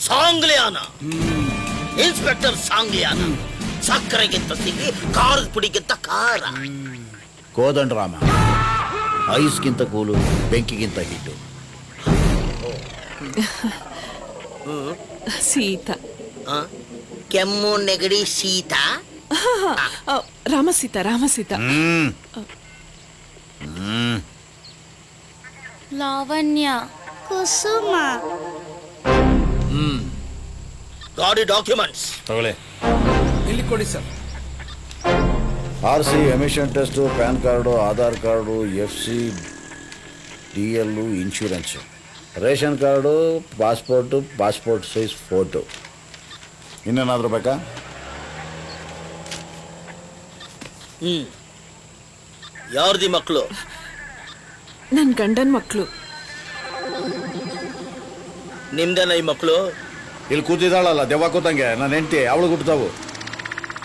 Sangliana, inspector Sangliana. ಸಕ್ಕರೆಗಿಂತ ಸಿಹಿ, ಖಾರದ ಪುಡಿಗಿಂತ ಖಾರ. ಕೋದಂಡರಾಮ, ಐಸ್ಗಿಂತ ಕೂಲು, ಬೆಂಕಿಗಿಂತ ಹಿಟ್ಟು. ಸೀತಾ. ಕೆಮ್ಮು ನೆಗಡಿ ಶೀತ. ರಾಮಸೀತಾ ರಾಮಸೀತಾ. ಲಾವಣ್ಯ, ಕುಸುಮ. ಗಾಡಿ ಡಾಕ್ಯುಮೆಂಟ್ಸ್ ತಗೊಳ್ಳಿ. ಇಲ್ಲಿ ಕೊಡಿ sir. RC, emission test, PAN card, Aadhaar card, FC, DL, insurance, ration card, passport, passport size photo. ಇನ್ನೇನಾದರೂ ಬೇಕಾ? ಯಾರ್ದಿ ಮಕ್ಕಳು? ನನ್ನ ಗಂಡನ ಮಕ್ಕಳು. ನಿಮ್ದೇನ ಈ ಮಕ್ಕಳು? ಇಲ್ಲಿ ಕೂತಿದ್ದಾಳಲ್ಲ ದೆವ್ವ ಕೂತಂಗೆ, ನನ್ನ ಹೆಂಡತಿ, ಅವಳು ಹುಟ್ಟುತ್ತಾವು.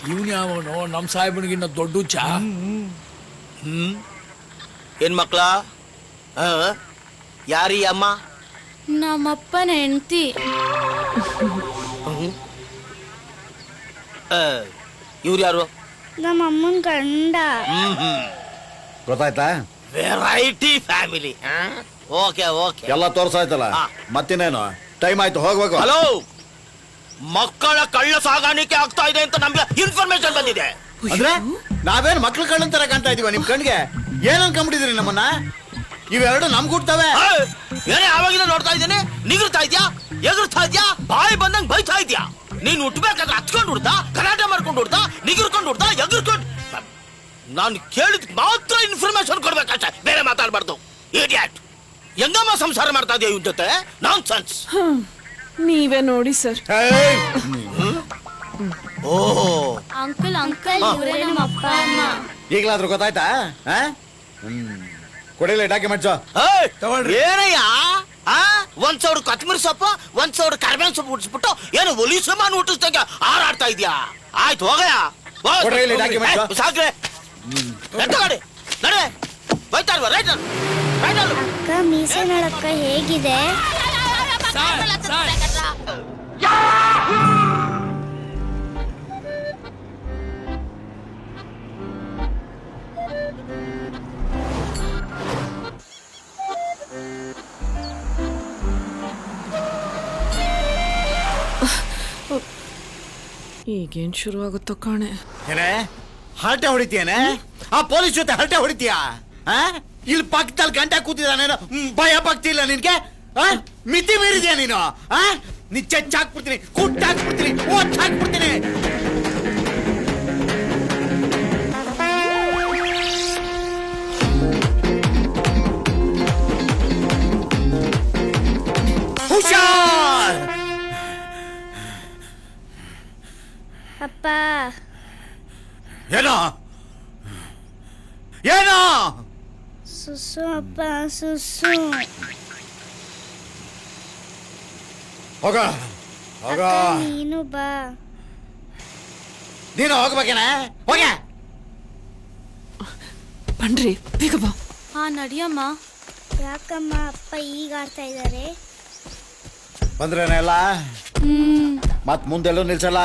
ಇವನ್ ಯಾವನು ನಮ್ಮ ಸಾಹೇಬನಿಗಿನ್ನ ದೊಡ್ಡ ಚಾ. ಏನ್ ಮಕ್ಕಳ? ಯಾರೀ ಅಮ್ಮ? ನಮ್ಮಪ್ಪನ ಹೆಂಡತಿ. ಇವ್ರು ಯಾರು? ನಮ್ಮ ಅಮ್ಮನ ಗಂಡ. ಗೊತ್ತಾಯ್ತಾ? Variety family. ಓಕೆ ಓಕೆ, ಎಲ್ಲ ತೋರ್ಸಾಯ್ತಲ್ಲ, ಮತ್ತಿನ್ನೇನು? ಟೈಮ್ ಆಯ್ತು, ಹೋಗ್ಬೇಕು. ಹಲೋ, ಮಕ್ಕಳ ಕಳ್ಳ ಸಾಗಾಣಿಕೆ ಆಗ್ತಾ ಇದೆ ಅಂತ ನಮ್ಗೆ ಇನ್ಫಾರ್ಮೇಶನ್ ಬಂದಿದೆ. ಅಂದ್ರೆ ನಾವೇನು ಮಕ್ಳು ಕಳ್ಳಂತರ ಕಾಣ್ತಾ ಇದೀವ ನಿಮ್ ಕಣ್ಗೆ? ಏನ್ ಅನ್ಕೊಂಡ್ಬಿಟ್ಟಿದ್ರಿ ನಮ್ಮನ್ನ? ಇವೆರಡು ನಮ್ಗೆ ಹುಟ್ಟವೆ. ಏನೇ ಆವಾಗಿಂದ ನೋಡ್ತಾ ಇದ್ದೇನೆ, ನಿಗರ್ತಾ ಇದ್ಯಾ, ಎಗರ್ತಾ ಇದ್ಯಾ, ಬಾಯಿ ಬಂದಂಗ್ ಬೈತಾ ಇದ್ಯಾ. ನೀನ್ ಹುಟ್ಟಬೇಕಾದ್ರೆ ಹಚ್ಕೊಂಡು ಹುಡ್ತಾ, ಗಲಾಟೆ ಮಾಡ್ಕೊಂಡು ಹುಡ್ತಾ, ನಿಗರ್ಕೊಂಡು ಹುಡ್ತಾ, ಎಗರ್ಕೊಂಡು. ನಾನು ಕೇಳಿದ್ ಮಾತ್ರ ಇನ್ಫಾರ್ಮೇಶನ್ ಕೊಡ್ಬೇಕಷ್ಟೇ, ಬೇರೆ ಮಾತಾಡ್ಬಾರ್ದು. ಇಡಿಯಟ್, ಹೆಂಗಮ್ಮ ಸಂಸಾರ ಮಾಡ್ತಾ ಇದೆಯಾ ಇವ್ನ ಜೊತೆ? ನಾನ್ ಸೆನ್ಸ್. ನೀವೇ ನೋಡಿ ಸರ್. ಓಹೋ, ಅಂಕಲ್ ಅಂಕಲ್, ಇವರೇ ನಮ್ಮ ಅಪ್ಪ ಅಮ್ಮ. ಈಗಲಾದ್ರೂ ಗೊತ್ತಾಯ್ತಾ? ಕೊಡಿಲ್ಲ ಡಾಕ್ಯುಮೆಂಟ್ಸ್. ಏನಯ್ಯ? ಒಂದ್ ಸಾವಿರ ಕೊತ್ತಂಬರಿ ಸೊಪ್ಪು, ಒಂದ್ ಸಾವಿರ ಕರ್ಬೇವಿನ ಸೊಪ್ಪು ಹುಟ್ಟಿಸ್ಬಿಟ್ಟು ಏನು ಒಲಿ ಸಾಮಾನು ಹುಟ್ಟಿಸ್ದಂಗೆ ಹಾರಾಡ್ತಾ ಇದ್ಯಾ? ಆಯ್ತು ಹೋಗಯ್ಯ, ಸಾಕ್ರೆ ಗಾಡಿ ನಡೆ. ಬೈತಾ ಇಲ್ವಾ? ರೈಟ್ ಅಕ್ಕ, ಮೀಸೆ ನೋಡಕ್ಕ ಹೇಗಿದೆ? ಈಗೇನ್ ಶುರು ಆಗುತ್ತೋ ಕಾಣೆ. ಏನೇ ಹರಟೆ ಹೊಡಿತೀಯೇನೆ? ಆ ಪೊಲೀಸ್ ಜೊತೆ ಹರಟೆ ಹೊಡಿತೀಯಾ? ಇಲ್ಲಿ ಪಕ್ಕದಲ್ಲಿ ಗಂಟೆ ಕೂತಿದ್ದಾನೇನೋ, ಭಯ ಪಕ್ತಿಲ್ಲ ನಿನ್ಗೆ? ಮಿತಿ ಮೀರಿದ್ಯಾ ನೀನು? ನೀ ಚೆಚ್ಚಾಕ್ಬಿಡ್ತೀನಿ, ಕುಟ್ಟಾಕ್ಬಿಡ್ತೀನಿ, ಒತ್ತಾಕ್ಬಿಡ್ತೀನಿ. ಹುಷಾರ್! ಅಪ್ಪ, ಏನೋ ಏನೋ? ಸುಸು ಅಪ್ಪ, ಸುಸು. ಹೋಗ ಹೋಗ, ನೀನು ಬಾ. ನೀನು ಹೋಗ್ಬೇಕೇನ? ಹೋಗ. ಬನ್ರಿ, ಬೇಗ ಬಾ. ಹಾ, ನಡಿಯಮ್ಮ. ಯಾಕಮ್ಮ ಅಪ್ಪ ಈಗ ಆಡ್ತಾ ಇದ್ದಾರೆ? ಬಂದ್ರೇನೆಲ್ಲ ಮತ್ ಮುಂದೆಲ್ಲೂ ನಿಲ್ಸಲ್ಲ.